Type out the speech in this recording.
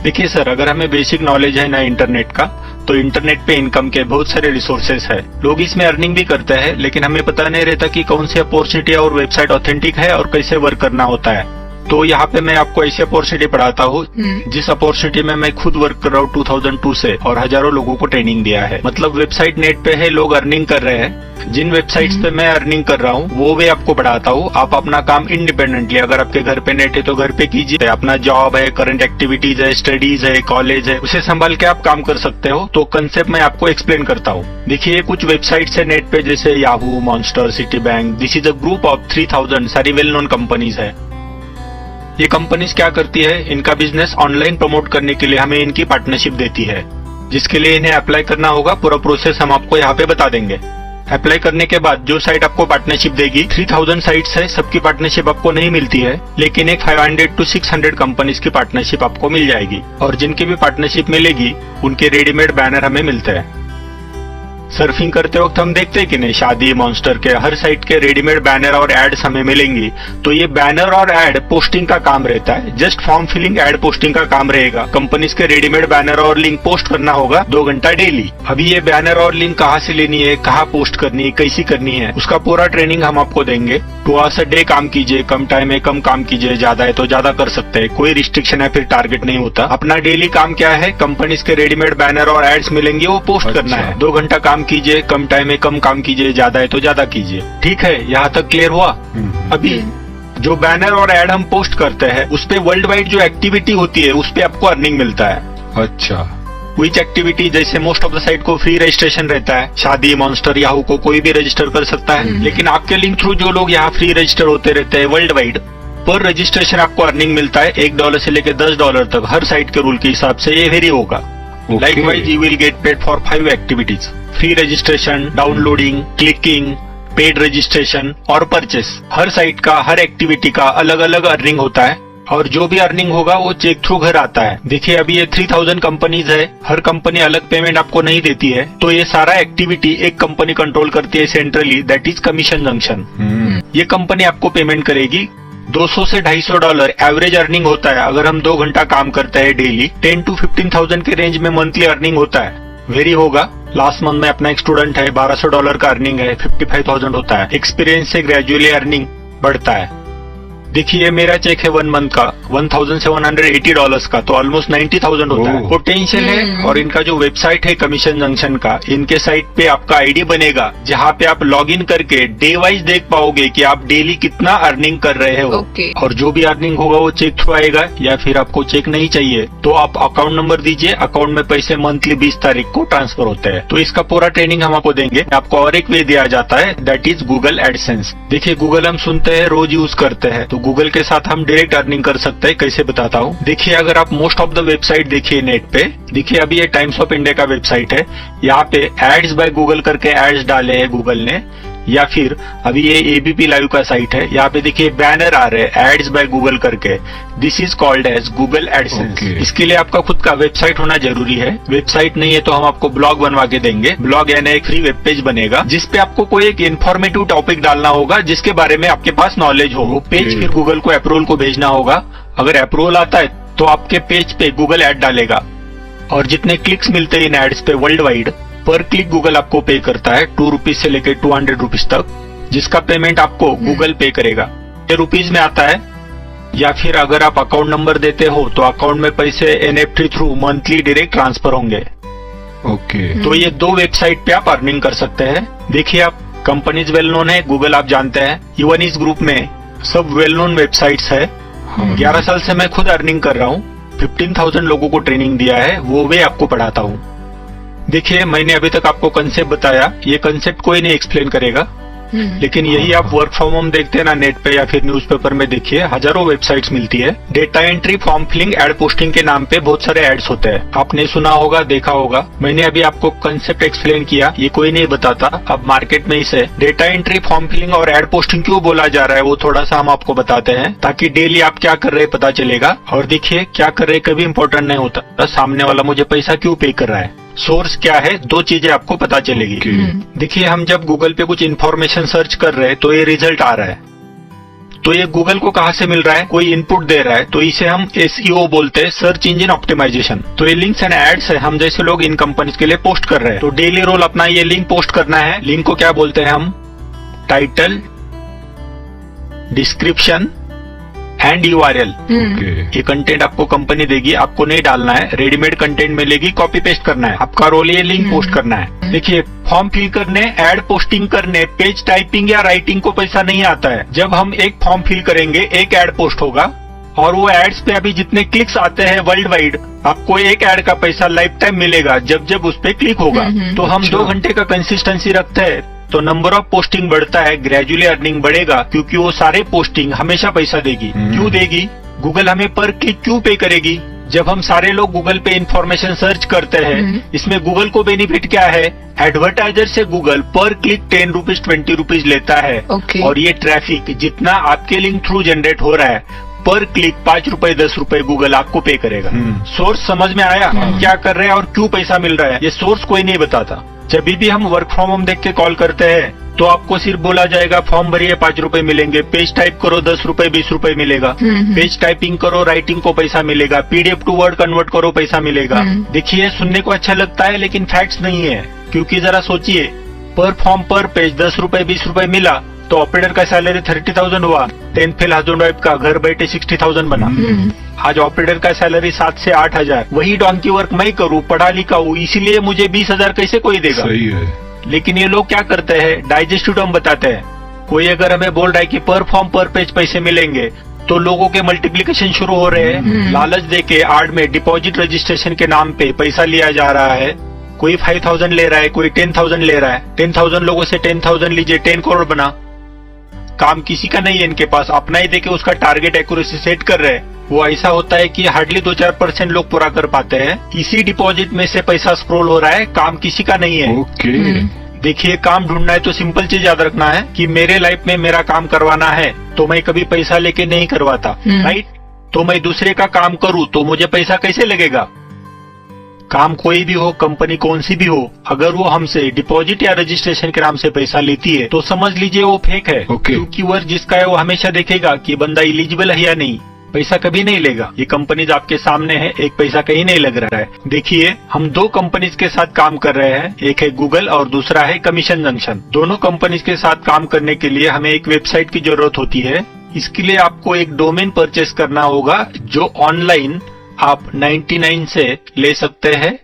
देखिए सर, अगर हमें बेसिक नॉलेज है ना इंटरनेट का, तो इंटरनेट पे इनकम के बहुत सारे रिसोर्सेस है। लोग इसमें अर्निंग भी करते हैं, लेकिन हमें पता नहीं रहता कि कौन सी अपॉर्चुनिटी और वेबसाइट ऑथेंटिक है और कैसे वर्क करना होता है। तो यहाँ पे मैं आपको ऐसी अपॉर्चुनिटी पढ़ाता हूँ जिस अपॉर्चुनिटी में मैं खुद वर्क कर रहा हूँ 2002 से, और हजारों लोगों को ट्रेनिंग दिया है। मतलब वेबसाइट नेट पे है, लोग अर्निंग कर रहे हैं। जिन वेबसाइट्स पे मैं अर्निंग कर रहा हूँ वो भी आपको पढ़ाता हूँ। आप अपना काम इंडिपेंडेंटली, अगर आपके घर पे नेट है तो घर पे कीजिए। अपना जॉब है, करंट एक्टिविटीज है, स्टडीज है, कॉलेज है, उसे संभाल के आप काम कर सकते हो। तो कंसेप्ट मैं आपको एक्सप्लेन करता हूँ। देखिए, कुछ वेबसाइट्स है नेट पे, जैसे Yahoo, monster, city bank. This is a group of 3000 सारी वेल नोन कंपनीज है। ये कंपनीज क्या करती है, इनका बिजनेस ऑनलाइन प्रमोट करने के लिए हमें इनकी पार्टनरशिप देती है, जिसके लिए इन्हें अप्लाई करना होगा। पूरा प्रोसेस हम आपको यहाँ पे बता देंगे। अप्लाई करने के बाद जो साइट आपको पार्टनरशिप देगी, 3000 साइट्स है, सबकी पार्टनरशिप आपको नहीं मिलती है, लेकिन एक 500 to 600 कंपनीज की पार्टनरशिप आपको मिल जाएगी। और जिनकी भी पार्टनरशिप मिलेगी उनके रेडीमेड बैनर हमें मिलते हैं। सर्फिंग करते वक्त हम देखते हैं कि नहीं, शादी, मॉन्स्टर के हर साइट के रेडीमेड बैनर और एड्स हमें मिलेंगी। तो ये बैनर और एड पोस्टिंग का काम रहता है, just form filling ad posting का काम रहेगा। कंपनीज के रेडीमेड बैनर और लिंक पोस्ट करना होगा 2 घंटा डेली। अभी ये बैनर और लिंक कहाँ से लेनी है, कहाँ पोस्ट करनी है, कैसी करनी है, उसका पूरा ट्रेनिंग हम आपको देंगे। 2 आवर्स डे काम कीजिए, कम टाइम है कम काम कीजिए, ज्यादा है तो ज्यादा कर सकते हैं। कोई रिस्ट्रिक्शन है फिर टारगेट नहीं होता। अपना डेली काम क्या है, कंपनीज के रेडीमेड बैनर और एड्स मिलेंगे वो पोस्ट करना है। 2 घंटा काम कीजिए, कम टाइम में कम काम कीजिए, ज्यादा है तो ज्यादा कीजिए। ठीक है, यहाँ तक क्लियर हुआ? अभी जो बैनर और एड हम पोस्ट करते हैं उस पे वर्ल्ड वाइड जो एक्टिविटी होती है उस पे आपको अर्निंग मिलता है। अच्छा, विच एक्टिविटी, जैसे मोस्ट ऑफ द साइट को फ्री रजिस्ट्रेशन रहता है। शादी, मॉन्स्टर, याहू को कोई भी रजिस्टर कर सकता है, लेकिन आपके लिंक थ्रू जो लोग यहाँ फ्री रजिस्टर होते रहते हैं वर्ल्ड वाइड, पर रजिस्ट्रेशन आपको अर्निंग मिलता है $1 से लेकर $10 तक। हर साइट के रूल के हिसाब से ये वेरी होगा। Likewise, you will get paid for 5 activities: free registration, downloading, clicking, paid registration और परचेस। हर साइट का, हर एक्टिविटी का अलग अलग अर्निंग होता है, और जो भी अर्निंग होगा वो चेक थ्रू घर आता है। देखिए, अभी ये 3000 कंपनीज है, हर कंपनी अलग पेमेंट आपको नहीं देती है। तो ये सारा एक्टिविटी एक कंपनी कंट्रोल करती है centrally, that is commission junction. ये कंपनी आपको पेमेंट करेगी। $200 से $250 एवरेज अर्निंग होता है। अगर हम 2 घंटा काम करते हैं डेली, 10 to 15,000 के रेंज में मंथली अर्निंग होता है। वेरी होगा। लास्ट मंथ में अपना एक स्टूडेंट है, $1200 का अर्निंग है, 55,000 होता है। एक्सपीरियंस से ग्रेजुअली अर्निंग बढ़ता है। देखिए, मेरा चेक है 1 मंथ का $1,780 का, तो ऑलमोस्ट 90,000 होता है। पोटेंशियल है। और इनका जो वेबसाइट है कमीशन जंक्शन का, इनके साइट पे आपका आईडी बनेगा, जहाँ पे आप लॉग इन करके डे वाइज देख पाओगे कि आप डेली कितना अर्निंग कर रहे हो। और जो भी अर्निंग होगा वो चेक थ्रू आएगा, या फिर आपको चेक नहीं चाहिए तो आप अकाउंट नंबर दीजिए, अकाउंट में पैसे मंथली 20 तारीख को ट्रांसफर होते हैं। तो इसका पूरा ट्रेनिंग हम आपको देंगे। आपको और एक वे दिया जाता है, दैट इज गूगल एडसेंस। देखिए, गूगल हम सुनते हैं, रोज यूज करते हैं, तो गूगल के साथ हम डायरेक्ट अर्निंग कर सकते हैं। कैसे बताता हूँ। देखिए, अगर आप मोस्ट ऑफ द वेबसाइट देखिए नेट पे, देखिए अभी ये टाइम्स ऑफ इंडिया का वेबसाइट है, यहाँ पे एड्स बाय गूगल करके एड्स डाले हैं गूगल ने। या फिर अभी ये एबीपी लाइव का साइट है, यहाँ पे देखिए बैनर आ रहे हैं एड्स बाय गूगल करके। This is called as Google AdSense. इसके लिए आपका खुद का वेबसाइट होना जरूरी है। वेबसाइट नहीं है तो हम आपको ब्लॉग बनवा के देंगे। ब्लॉग यानी एक फ्री वेब पेज बनेगा, जिसपे आपको कोई एक इन्फॉर्मेटिव टॉपिक डालना होगा जिसके बारे में आपके पास नॉलेज हो। वो पेज फिर गूगल को अप्रूवल को भेजना होगा। अगर अप्रूवल आता है तो आपके पेज पे गूगल एड डालेगा, और जितने क्लिक्स मिलते हैं इन एड्स पे वर्ल्ड वाइड, पर क्लिक गूगल आपको पे करता है ₹2 से लेकर ₹200 तक, जिसका पेमेंट आपको गूगल पे करेगा। ये रुपीज में आता है। या फिर अगर आप अकाउंट नंबर देते हो तो अकाउंट में पैसे NFT through monthly direct transfer होंगे। तो ये 2 वेबसाइट पे आप अर्निंग कर सकते हैं। देखिए, आप कंपनीज वेल नोन है, गूगल आप जानते हैं, इवन इस ग्रुप में सब वेल नोन वेबसाइट्स है। 11 साल से मैं खुद अर्निंग कर रहा हूँ। 15,000 लोगों को ट्रेनिंग दिया है, वो वे आपको पढ़ाता हूँ। देखिए, मैंने अभी तक आपको कंसेप्ट बताया, ये कंसेप्ट कोई नहीं एक्सप्लेन करेगा, लेकिन यही आप वर्क फ्रॉम होम देखते हैं ना नेट पे या फिर न्यूज़पेपर में, देखिए हजारों वेबसाइट्स मिलती है। Data entry, form filling, ad posting के नाम पे बहुत सारे एड्स होते हैं। आपने सुना होगा, देखा होगा। मैंने अभी आपको कंसेप्ट एक्सप्लेन किया, ये कोई नहीं बताता। अब मार्केट में इसे डेटा एंट्री, फॉर्म फिलिंग और एड पोस्टिंग क्यों बोला जा रहा है, वो थोड़ा सा हम आपको बताते हैं, ताकि डेली आप क्या कर रहे हैं पता चलेगा। और देखिए, क्या कर रहे कभी इंपॉर्टेंट नहीं होता, सामने वाला मुझे पैसा क्यों पे कर रहा है, सोर्स क्या है, 2 चीजें आपको पता चलेगी। देखिए, हम जब गूगल पे कुछ इन्फॉर्मेशन सर्च कर रहे हैं तो ये रिजल्ट आ रहा है। तो ये गूगल को कहाँ से मिल रहा है? कोई इनपुट दे रहा है, तो इसे हम SEO बोलते हैं, सर्च इंजन ऑप्टिमाइजेशन। तो ये लिंक्स एंड एड्स है, हम जैसे लोग इन कंपनीज के लिए पोस्ट कर रहे हैं। तो डेली रोल अपना ये लिंक पोस्ट करना है। लिंक को क्या बोलते हैं हम? Title, description and URL। ये कंटेंट आपको कंपनी देगी, आपको नहीं डालना है, रेडीमेड कंटेंट मिलेगी, कॉपी पेस्ट करना है। आपका रोल ये लिंक पोस्ट करना है। देखिए, फॉर्म फिल करने, एड पोस्टिंग करने, पेज टाइपिंग या राइटिंग को पैसा नहीं आता है। जब हम एक फॉर्म फिल करेंगे, एक एड पोस्ट होगा और वो एड्स पे अभी जितने क्लिक्स आते हैं वर्ल्ड वाइड, आपको एक एड का पैसा लाइफ टाइम मिलेगा जब जब उस पे क्लिक होगा। तो हम 2 घंटे का कंसिस्टेंसी रखते हैं तो नंबर ऑफ पोस्टिंग बढ़ता है, ग्रेजुअली अर्निंग बढ़ेगा, क्योंकि वो सारे पोस्टिंग हमेशा पैसा देगी। क्यों देगी? गूगल हमें पर क्लिक क्यों पे करेगी? जब हम सारे लोग गूगल पे इंफॉर्मेशन सर्च करते हैं, इसमें गूगल को बेनिफिट क्या है? एडवर्टाइजर से गूगल पर क्लिक 10 रुपीज 20 रुपीज लेता है। और ये ट्रैफिक जितना आपके लिंक थ्रू जनरेट हो रहा है, पर क्लिक 5 रुपए 10 रुपए गूगल आपको पे करेगा। सोर्स समझ में आया? क्या कर रहे हैं और क्यों पैसा मिल रहा है? ये सोर्स कोई नहीं बताता। जब भी हम वर्क फ्रॉम होम देख के कॉल करते हैं तो आपको सिर्फ बोला जाएगा फॉर्म भरिए 5 रुपए मिलेंगे, पेज टाइप करो 10 रुपए 20 रुपए मिलेगा, पेज टाइपिंग करो, राइटिंग को पैसा मिलेगा, PDF टू वर्ड कन्वर्ट करो पैसा मिलेगा। देखिए, सुनने को अच्छा लगता है लेकिन फैक्ट्स नहीं है। क्योंकि जरा सोचिए, पर फॉर्म पर पेज 10 रुपए 20 रुपए मिला तो ऑपरेटर का सैलरी 30,000 हुआ, 10 फेल हस्बैंड वाइफ का घर बैठे 60,000 बना। आज ऑपरेटर का सैलरी 7 से 8,000। वही डोंकी वर्क मैं करूँ, पढ़ा लिखा हूँ, इसीलिए मुझे 20,000 कैसे कोई देगा? सही है। लेकिन ये लोग क्या करते हैं? डाइजेस्टिव टर्म बताते हैं। कोई अगर हमें बोल रहा है कि पर फॉर्म पर पेज पैसे मिलेंगे, तो लोगों के मल्टीप्लिकेशन शुरू हो रहे हैं। लालच देके आड़ में डिपॉजिट रजिस्ट्रेशन के नाम पे पैसा लिया जा रहा है। कोई 5,000 ले रहा है, कोई 10,000 ले रहा है। 10,000 लोगों से 10,000 लीजिए, 10 करोड़ बना। काम किसी का नहीं है इनके पास, अपना ही देके उसका टारगेट एक्यूरेसी सेट कर रहे हैं। वो ऐसा होता है कि हार्डली 2-4% लोग पूरा कर पाते हैं। इसी डिपॉजिट में से पैसा स्क्रॉल हो रहा है, काम किसी का नहीं है। देखिए, काम ढूंढना है तो सिंपल चीज याद रखना है कि मेरे लाइफ में मेरा काम करवाना है तो मैं कभी पैसा लेके नहीं करवाता, राइट? तो मैं दूसरे का काम करूँ तो मुझे पैसा कैसे लगेगा? काम कोई भी हो, कंपनी कौन सी भी हो, अगर वो हमसे डिपॉजिट या रजिस्ट्रेशन के नाम से पैसा लेती है तो समझ लीजिए वो फेक है। क्योंकि वर्क जिसका है वो हमेशा देखेगा कि बंदा एलिजिबल है या नहीं, पैसा कभी नहीं लेगा। ये कंपनीज आपके सामने है, एक पैसा कहीं नहीं लग रहा है। देखिए, हम 2 कंपनीज के साथ काम कर रहे हैं, एक है गूगल और दूसरा है कमीशन जंक्शन। दोनों कंपनीज के साथ काम करने के लिए हमें एक वेबसाइट की जरूरत होती है। इसके लिए आपको एक डोमेन परचेस करना होगा जो ऑनलाइन आप 99 से ले सकते हैं